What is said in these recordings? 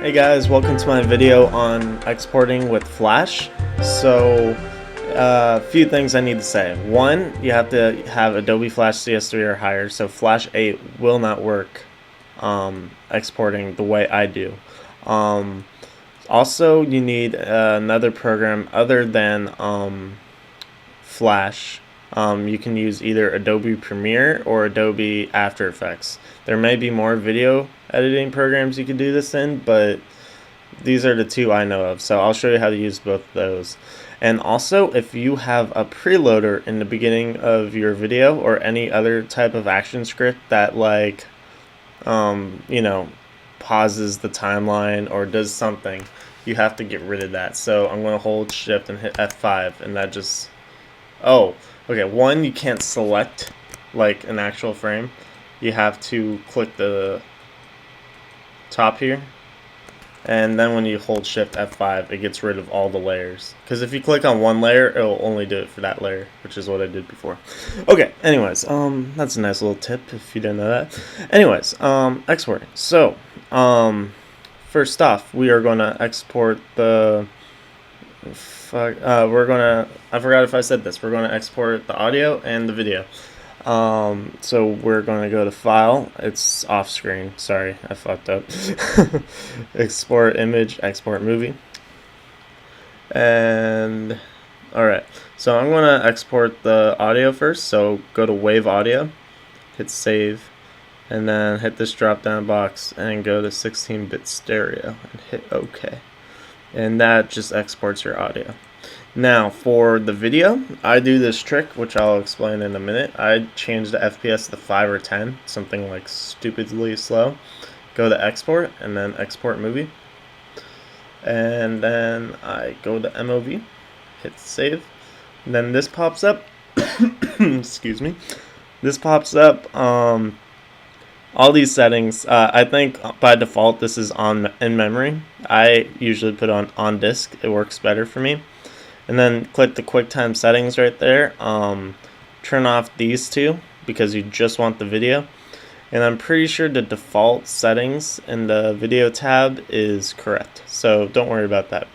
Hey guys, welcome to my video on exporting with Flash. So, a few things I need to say. One, you have to have Adobe Flash CS3 or higher, so Flash 8 will not work exporting the way I do. Also, you need another program other than Flash. You can use either Adobe Premiere or Adobe After Effects. There may be more video editing programs you can do this in, but these are the two I know of, so I'll show you how to use both of those. And also, if you have a preloader in the beginning of your video or any other type of action script that pauses the timeline or does something, you have to get rid of that. So I'm going to hold shift and hit F5, and that just, one, you can't select like an actual frame. You have to click the top here, and then when you hold shift F5, it gets rid of all the layers, because if you click on one layer, it'll only do it for that layer, which is what I did before. Okay, anyways, that's a nice little tip if you didn't know that. Anyways, exporting. So first off, we are going to export the I forgot if I said this, we're going to export the audio and the video. So we're going to go to File. It's off screen. Sorry, I fucked up. Export image, export movie. And alright, so I'm going to export the audio first. So go to Wave Audio, hit Save, and then hit this drop down box and go to 16-bit stereo and hit OK. And that just exports your audio. Now for the video, I do this trick, which I'll explain in a minute. I change the FPS to 5 or 10, something like stupidly slow. Go to export and then export movie. And then I go to MOV, hit save. And then this pops up. Excuse me. This pops up. All these settings, I think by default this is in memory. I usually put on disk. It works better for me. And then click the QuickTime settings right there. Turn off these two because you just want the video. And I'm pretty sure the default settings in the video tab is correct, so don't worry about that.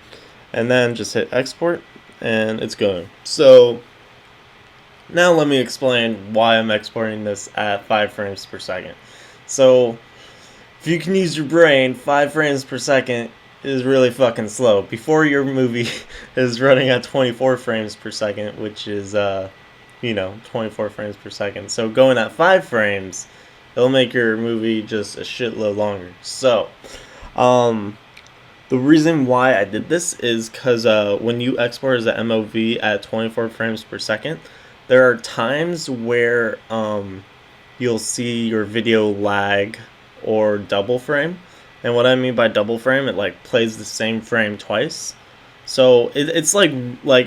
And then just hit export and it's going. So now let me explain why I'm exporting this at 5 frames per second. So if you can use your brain, 5 frames per second is really fucking slow. Before your movie is running at 24 frames per second, which is 24 frames per second. So going at 5 frames, it'll make your movie just a shitload longer. So the reason why I did this is because when you export as a MOV at 24 frames per second, there are times where you'll see your video lag or double frame. And what I mean by double frame, it like plays the same frame twice. So it's like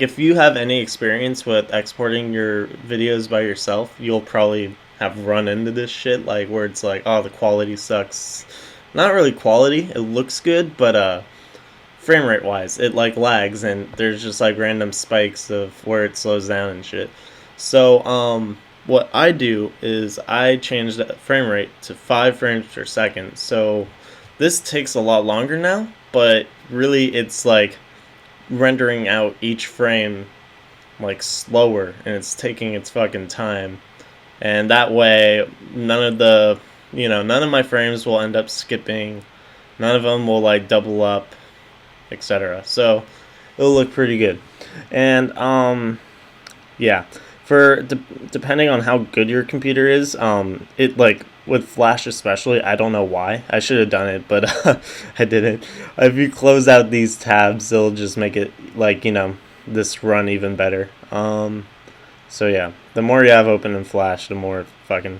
if you have any experience with exporting your videos by yourself, you'll probably have run into this shit, like where it's like, oh, the quality sucks. Not really quality, it looks good, but frame rate wise, it like lags and there's just like random spikes of where it slows down and shit. So what I do is I change the frame rate to 5 frames per second. So this takes a lot longer now, but really it's like rendering out each frame like slower, and it's taking its fucking time. And that way none of my frames will end up skipping, none of them will like double up, etc. So it'll look pretty good. And yeah, depending on how good your computer is, it like with Flash especially, I don't know why. I should have done it, but I didn't. If you close out these tabs, it'll just make it like, this run even better. So yeah, the more you have open in Flash, the more fucking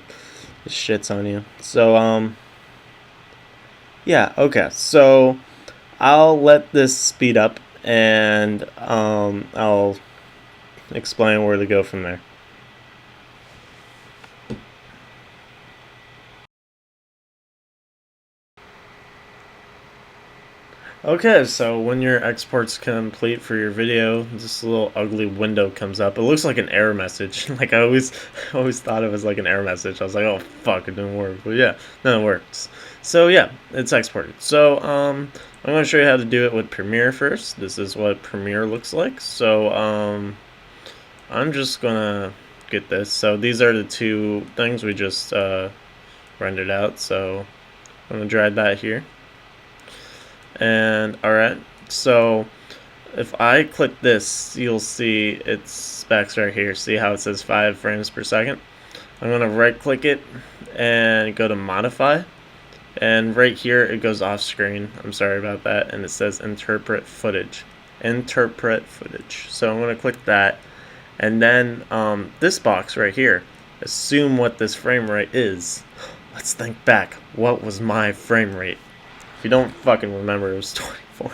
shits on you. So yeah, okay. So I'll let this speed up and I'll explain where to go from there. Okay, so when your export's complete for your video, this little ugly window comes up. It looks like an error message. Like I always thought it was like an error message. I was like, oh fuck, it didn't work. But yeah, no, it works. So yeah, it's exported. So I'm gonna show you how to do it with Premiere first. This is what Premiere looks like. So I'm just gonna get this. So these are the two things we just rendered out. So I'm gonna drag that here. And alright, so if I click this, you'll see its specs right here. See how it says 5 frames per second? I'm going to right click it and go to modify, and right here it goes off screen. I'm sorry about that, and it says interpret footage. Interpret footage. So I'm going to click that, and then this box right here, assume what this frame rate is. Let's think back. What was my frame rate? If you don't fucking remember, it was 24.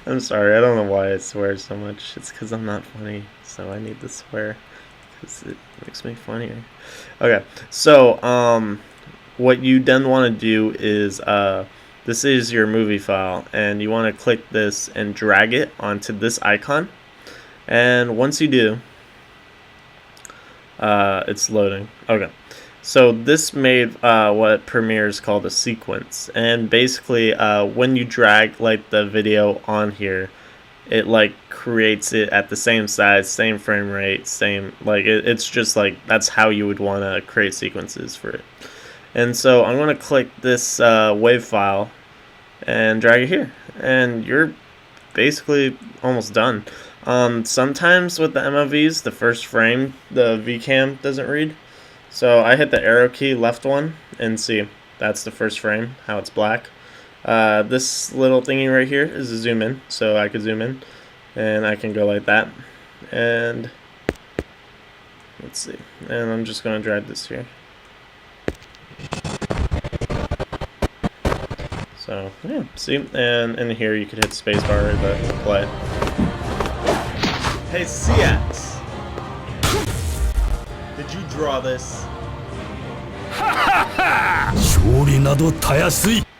I'm sorry, I don't know why I swear so much. It's because I'm not funny, so I need to swear because it makes me funnier. Okay, so what you then want to do is this is your movie file, and you want to click this and drag it onto this icon. And once you do, it's loading. Okay. So this made what Premiere is called a sequence, and basically when you drag like the video on here, it like creates it at the same size, same frame rate, same like it's just like that's how you would want to create sequences for it. And so I'm going to click this wave file and drag it here, and you're basically almost done. Sometimes with the MOVs, the first frame, the VCam doesn't read. So I hit the arrow key, left one, and see, that's the first frame, how it's black. This little thingy right here is a zoom in, so I could zoom in, and I can go like that. And let's see, and I'm just going to drag this here. So yeah, see, and in here you could hit spacebar to play. Hey CX! Did you draw this?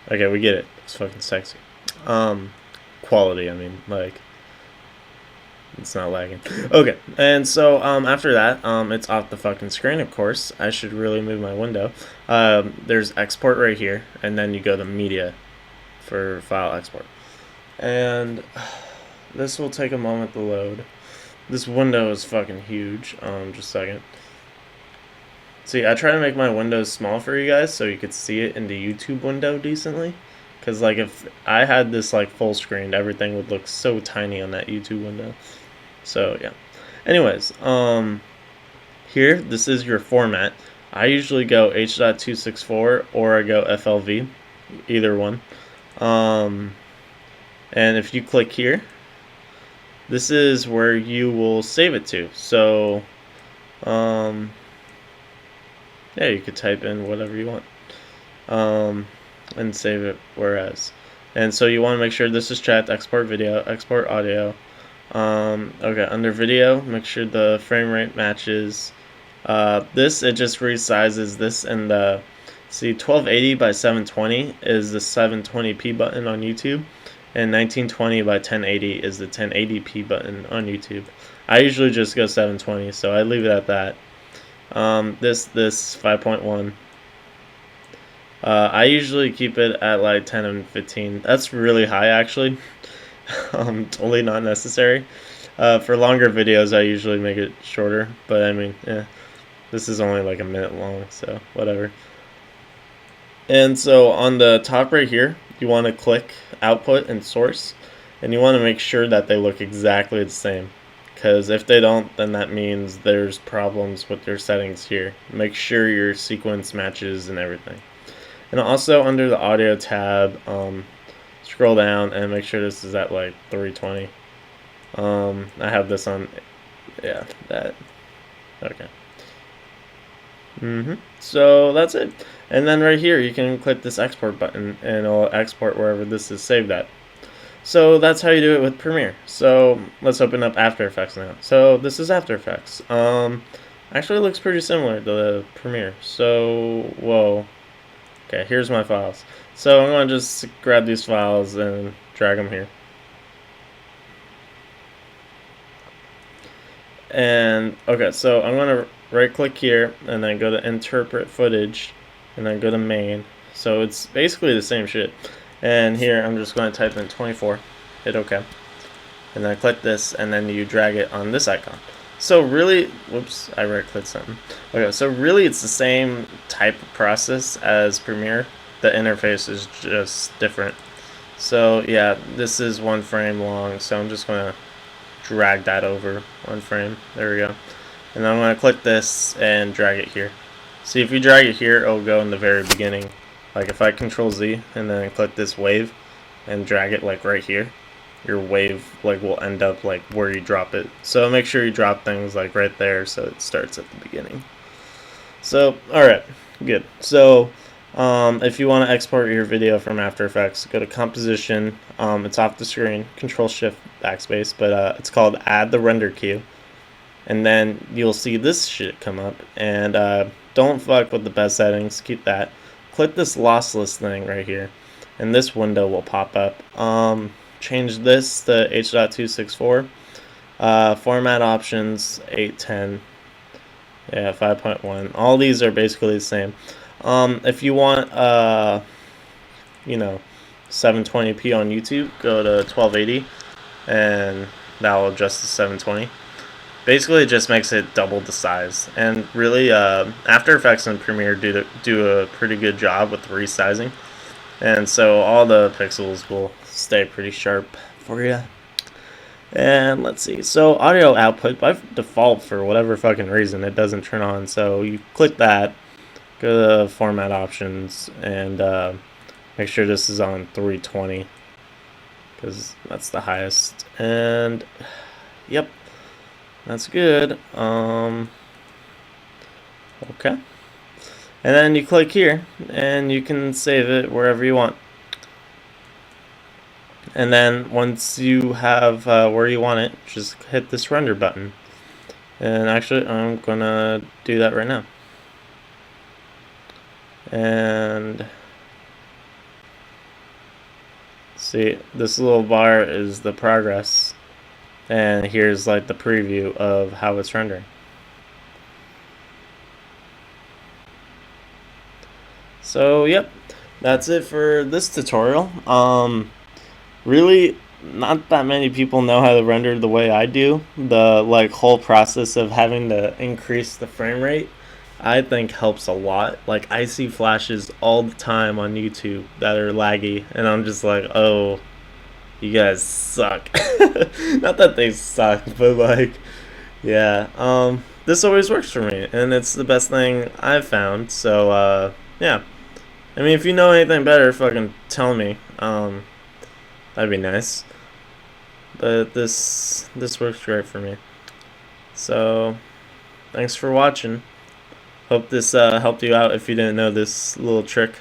Okay, we get it. It's fucking sexy. Quality, I mean, like, it's not lagging. Okay, and so after that, it's off the fucking screen, of course. I should really move my window. There's export right here, and then you go to media for file export. And this will take a moment to load. This window is fucking huge. Just a second. See, I try to make my windows small for you guys so you could see it in the YouTube window decently. Because, like, if I had this, like, full screen, everything would look so tiny on that YouTube window. So, yeah. Anyways, here, this is your format. I usually go H.264 or I go FLV. Either one. And if you click here, this is where you will save it to. So, yeah, you could type in whatever you want and save it whereas. And so you want to make sure this is chat, export video, export audio. Okay, under video, make sure the frame rate matches. This, it just resizes this, and the, see, 1280 by 720 is the 720p button on YouTube, and 1920 by 1080 is the 1080p button on YouTube. I usually just go 720, so I leave it at that. This 5.1. I usually keep it at like 10 and 15. That's really high, actually. Totally not necessary. For longer videos, I usually make it shorter, but I mean, yeah, this is only like a minute long, so whatever. And so on the top right here, you want to click output and source, and you want to make sure that they look exactly the same. Because if they don't, then that means there's problems with your settings here. Make sure your sequence matches and everything. And also under the audio tab, scroll down and make sure this is at like 320. I have this on, yeah, that. Okay. So that's it. And then right here, you can click this export button and it'll export wherever this is saved at. So that's how you do it with Premiere. So let's open up After Effects now. So this is After Effects. Actually, it looks pretty similar to the Premiere. So, whoa. Okay, here's my files. So I'm going to just grab these files and drag them here. And okay, so I'm gonna right click here and then go to interpret footage and then go to main. So it's basically the same shit. And here I'm just going to type in 24, hit OK, and then click this, and then you drag it on this icon. So really, whoops, I right clicked something. Okay, so really it's the same type of process as Premiere. The interface is just different. So yeah, this is 1 frame long, so I'm just gonna drag that over 1 frame. There we go. And then I'm going to click this and drag it here. See, if you drag it here, it'll go in the very beginning. Like if I Control Z and then click this wave and drag it like right here, your wave like will end up like where you drop it. So make sure you drop things like right there so it starts at the beginning. So alright, good. So if you want to export your video from After Effects, go to Composition. It's off the screen, Control Shift Backspace, but it's called Add the Render Queue. And then you'll see this shit come up. And don't fuck with the best settings, keep that. Click this lossless thing right here, and this window will pop up. Change this to H.264. Format options 810. Yeah, 5.1. All these are basically the same. If you want, you know, 720p on YouTube, go to 1280, and that will adjust to 720. Basically, it just makes it double the size. And really, After Effects and Premiere do a pretty good job with resizing, and so all the pixels will stay pretty sharp for you. And let's see, so audio output by default, for whatever fucking reason, it doesn't turn on. So you click that, go to format options, and make sure this is on 320 because that's the highest. And yep, that's good. Okay, and then you click here and you can save it wherever you want. And then once you have where you want it, just hit this render button. And actually, I'm gonna do that right now. And see, this little bar is the progress, and here's like the preview of how it's rendering. So yep, that's it for this tutorial. Really, not that many people know how to render the way I do. The like whole process of having to increase the frame rate, I think helps a lot. Like I see flashes all the time on YouTube that are laggy, and I'm just like, oh, you guys suck. Not that they suck, but like, yeah, this always works for me, and it's the best thing I've found. So yeah, I mean, if you know anything better, fucking tell me. That'd be nice. But this works great for me. So thanks for watching. Hope this helped you out if you didn't know this little trick.